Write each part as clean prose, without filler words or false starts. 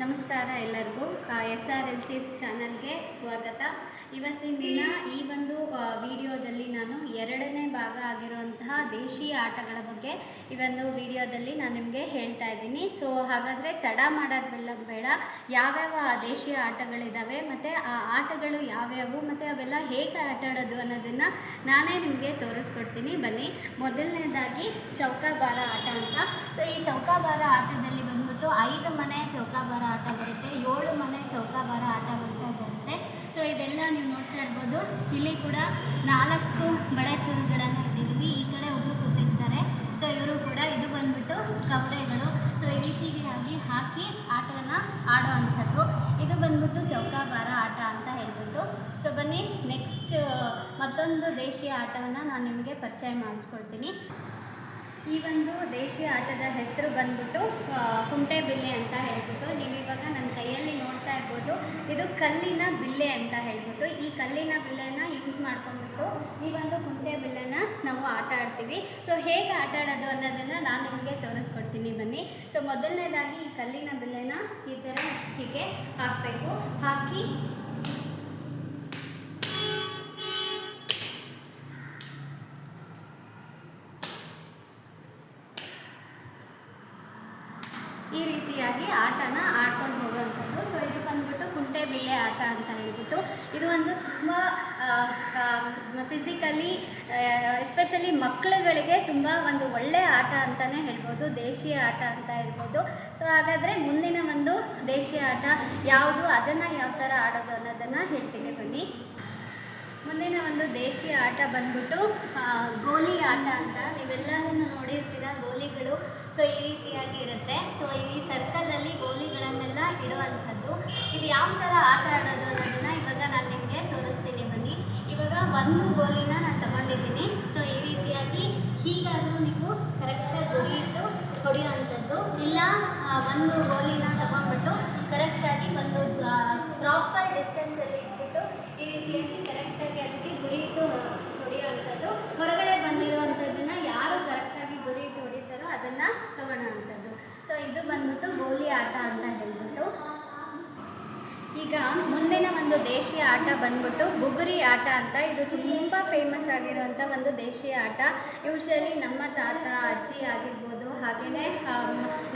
ನಮಸ್ಕಾರ ಎಲ್ಲರಿಗೂ. SRLC ಚಾನಲ್ಗೆ ಸ್ವಾಗತ. ಇವತ್ತಿನ ದಿನ ಈ ಒಂದು ವಿಡಿಯೋದಲ್ಲಿ ನಾನು ಎರಡನೇ ಭಾಗ ಆಗಿರುವಂತಹ ದೇಶೀಯ ಆಟಗಳ ಬಗ್ಗೆ ಈ ಒಂದು ವಿಡಿಯೋದಲ್ಲಿ ನಾನು ನಿಮಗೆ ಹೇಳ್ತಾ ಇದ್ದೀನಿ. ಸೊ ಹಾಗಾದರೆ ತಡ ಮಾಡೋದೆಲ್ಲ ಬೇಡ, ಯಾವ್ಯಾವ ದೇಶೀಯ ಆಟಗಳಿದ್ದಾವೆ ಮತ್ತು ಆ ಆಟಗಳು ಯಾವ್ಯಾವು ಮತ್ತು ಅವೆಲ್ಲ ಹೇಗೆ ಆಟ ಆಡೋದು ಅನ್ನೋದನ್ನು ನಾನೇ ನಿಮಗೆ ತೋರಿಸ್ಕೊಡ್ತೀನಿ. ಬನ್ನಿ. ಮೊದಲನೇದಾಗಿ ಚೌಕಾಬಾರ ಆಟ ಅಂತ. ಸೊ ಈ ಚೌಕಾಬಾರ ಆಟದಲ್ಲಿ ಬಂದ್ಬಿಟ್ಟು 5 ಮನೆ ಚೌಕಾಬಾರ ಆಟ ಬರುತ್ತೆ, 7 ಮನೆ ಚೌಕಾಬಾರ ಆಟ ಬರುತ್ತೆ. ಸೊ ಇದೆಲ್ಲ ನೀವು ನೋಡ್ತಾ ಇರ್ಬೋದು. ಇಲ್ಲಿ ಕೂಡ 4 ಬಳೆ ಚೂರುಗಳನ್ನು ಇಟ್ಟಿದ್ದೀವಿ. ಈ ಕಡೆ ಒಬ್ಬರು ಕೂತಿರ್ತಾರೆ. ಸೊ ಇವರು ಕೂಡ, ಇದು ಬಂದ್ಬಿಟ್ಟು ಕಪ್ಪೆಗಳು. ಸೊ ಈ ರೀತಿಯಾಗಿ ಹಾಕಿ ಆಟನ ಆಡೋ ಅಂಥದ್ದು. ಇದು ಬಂದ್ಬಿಟ್ಟು ಚೌಕಾಬಾರ ಆಟ ಅಂತ ಹೇಳ್ಬಿಟ್ಟು. ಸೊ ಬನ್ನಿ, ನೆಕ್ಸ್ಟ್ ಮತ್ತೊಂದು ದೇಶೀಯ ಆಟವನ್ನು ನಾನು ನಿಮಗೆ ಪರಿಚಯ ಮಾಡಿಸ್ಕೊಡ್ತೀನಿ. ಈ ಒಂದು ದೇಶೀಯ ಆಟದ ಹೆಸರು ಬಂದ್ಬಿಟ್ಟು ಕುಂಟೆಬಿಲ್ಲೆ ಅಂತ ಹೇಳ್ಬಿಟ್ಟು. ನೀವಿವಾಗ ನನ್ನ ಕೈಯಲ್ಲಿ ನೋಡ್ತಾ ಇರ್ಬೋದು, ಇದು ಕಲ್ಲಿನ ಬಿಲ್ಲೆ ಅಂತ ಹೇಳ್ಬಿಟ್ಟು. ಈ ಕಲ್ಲಿನ ಬಿಲ್ಲೆನ ಯೂಸ್ ಮಾಡ್ಕೊಂಡ್ಬಿಟ್ಟು ಈ ಒಂದು ಕುಂಟೆಬಿಲ್ಲೆನ ನಾವು ಆಟ ಆಡ್ತೀವಿ. ಸೊ ಹೇಗೆ ಆಟ ಆಡೋದು ಅನ್ನೋದನ್ನು ನಾನು ನಿಮಗೆ ತೋರಿಸ್ಕೊಡ್ತೀನಿ. ಬನ್ನಿ. ಸೊ ಮೊದಲನೇದಾಗಿ ಈ ಕಲ್ಲಿನ ಬಿಲ್ಲೆನ ಈ ಥರ ಹೀಗೆ ಹಾಕಬೇಕು. ಹಾಕಿ ಈ ರೀತಿಯಾಗಿ ಆಟನ ಆಡ್ಕೊಂಡು ಹೋಗುವಂಥದ್ದು. ಸೊ ಇದು ಬಂದ್ಬಿಟ್ಟು ಕುಂಟೆಬಿಲ್ಲೆ ಆಟ ಅಂತ ಹೇಳ್ಬಿಟ್ಟು. ಇದು ಒಂದು ತುಂಬ ಫಿಸಿಕಲಿ ಎಸ್ಪೆಷಲಿ ಮಕ್ಕಳುಗಳಿಗೆ ತುಂಬ ಒಂದು ಒಳ್ಳೆಯ ಆಟ ಅಂತಲೇ ಹೇಳ್ಬೋದು, ದೇಶೀಯ ಆಟ ಅಂತ ಹೇಳ್ಬೋದು. ಸೊ ಹಾಗಾದರೆ ಮುಂದಿನ ಒಂದು ದೇಶೀಯ ಆಟ ಯಾವುದು, ಅದನ್ನು ಯಾವ ಥರ ಆಡೋದು ಅನ್ನೋದನ್ನು ಹೇಳ್ತೀನಿ. ಬನ್ನಿ. ಮುಂದಿನ ಒಂದು ದೇಶೀಯ ಆಟ ಬಂದ್ಬಿಟ್ಟು ಗೋಲಿ ಆಟ ಅಂತ. ನೀವೆಲ್ಲರೂ ನೋಡಿರ್ತೀರ ಗೋಲಿಗಳು. ಸೊ ಈ ರೀತಿಯಾಗಿ ಇರುತ್ತೆ. ಸೊ ಈ ಸರ್ಕಲಲ್ಲಿ ಗೋಲಿಗಳನ್ನೆಲ್ಲ ಇಡುವಂಥದ್ದು. ಇದು ಯಾವ ಥರ ಆಟ ಆಡೋದು ಅನ್ನೋದನ್ನು ಇವಾಗ ನಾನು ನಿಮಗೆ ತೋರಿಸ್ತೀನಿ. ಬನ್ನಿ. ಇವಾಗ ಒಂದು ಗೋಲಿನ ನಾನು ತಗೊಂಡಿದ್ದೀನಿ. ಸೊ ಈ ರೀತಿಯಾಗಿ ಹೀಗಾದರೂ ನೀವು ಕರೆಕ್ಟಾಗಿ ಗುರಿ ಇಟ್ಟು ಹೊಡೆಯುವಂಥದ್ದು. ಇಲ್ಲ ಒಂದು ಗೋಲಿನ ತಗೊಂಡ್ಬಿಟ್ಟು ಕರೆಕ್ಟಾಗಿ ಒಂದು ಪ್ರಾಪರ್ ಡಿಸ್ಟೆನ್ಸಲ್ಲಿ ಇಟ್ಬಿಟ್ಟು ಈ ರೀತಿಯಾಗಿ ಕರೆಕ್ಟಾಗಿ ಅದಕ್ಕೆ ಗುರಿ ಇಟ್ಟು ಹೊಡೆಯುವಂಥದ್ದು. ಹೊರಗಡೆ ಬಂದಿರುವಂಥದ್ದನ್ನು ಯಾರು ಕರೆಕ್ಟಾಗಿ ಗುರಿ ಇಟ್ಟು ಹೊಡಿತಾರೋ ಅದನ್ನು ತಗೊಳ್ಳೋವಂಥದ್ದು. ಸೊ ಇದು ಬಂದ್ಬಿಟ್ಟು ಗೋಲಿ ಆಟ ಅಂತ ಹೇಳ್ಬಿಟ್ಟು. ಈಗ ಮುಂದಿನ ಒಂದು ದೇಶೀಯ ಆಟ ಬಂದ್ಬಿಟ್ಟು ಬುಗುರಿ ಆಟ ಅಂತ. ಇದು ತುಂಬ ಫೇಮಸ್ ಆಗಿರುವಂಥ ಒಂದು ದೇಶೀಯ ಆಟ. ಯೂಶಲಿ ನಮ್ಮ ತಾತ ಅಜ್ಜಿ ಆಗಿರ್ಬೋದು, ಹಾಗೆಯೇ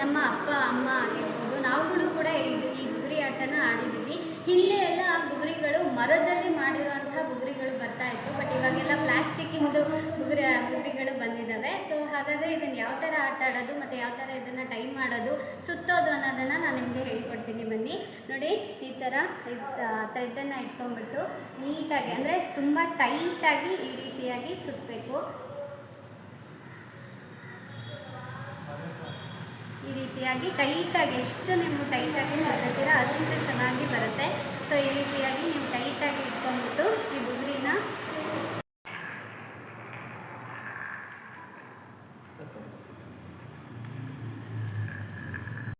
ನಮ್ಮ ಅಪ್ಪ ಅಮ್ಮ ಆಗಿರ್ಬೋದು, ನಾವುಗಳು ಕೂಡ ಈ ಬುಗುರಿ ಆಟನ ಆಡಿದ್ದೀವಿ. ಹಿಂದೆ ಎಲ್ಲ ಬುಗುರಿಗಳು ಮರದಲ್ಲಿ ಮಾಡಿರುವಂಥ ಬುಗುರಿಗಳು ಬರ್ತಾಯಿತ್ತು. ಬಟ್ ಇವಾಗೆಲ್ಲ ಪ್ಲಾಸ್ಟಿಕ್ಕಿಂದು ಬುಗುರಿಗಳು ಬಂದಿದ್ದಾವೆ. ಸೊ ಹಾಗಾದರೆ ಇದನ್ನು ಯಾವ ಥರ ಆಟ ಆಡೋದು ಮತ್ತು ಯಾವ ಥರ ಇದನ್ನು ಟೈಮ್ ಮಾಡೋದು, ಸುತ್ತೋದು ಅನ್ನೋದನ್ನು ನಾನು ನಿಮಗೆ ಹೇಳ್ಕೊಡ್ತೀನಿ. ಬನ್ನಿ. ನೋಡಿ, ಈ ಥರ ಥ್ರೆಡ್ಡನ್ನು ಇಟ್ಕೊಂಡ್ಬಿಟ್ಟು ನೀಟಾಗಿ, ಅಂದರೆ ತುಂಬ ಟೈಟಾಗಿ ಈ ರೀತಿಯಾಗಿ ಸುತ್ತಬೇಕು. ಈ ರೀತಿಯಾಗಿ ಟೈಟಾಗಿ, ಎಷ್ಟು ನೀವು ಟೈಟಾಗಿ ಸುತ್ತೀರ ಅಷ್ಟು ಚೆನ್ನಾಗಿ ಬರುತ್ತೆ. ಸೊ ಈ ರೀತಿಯಾಗಿ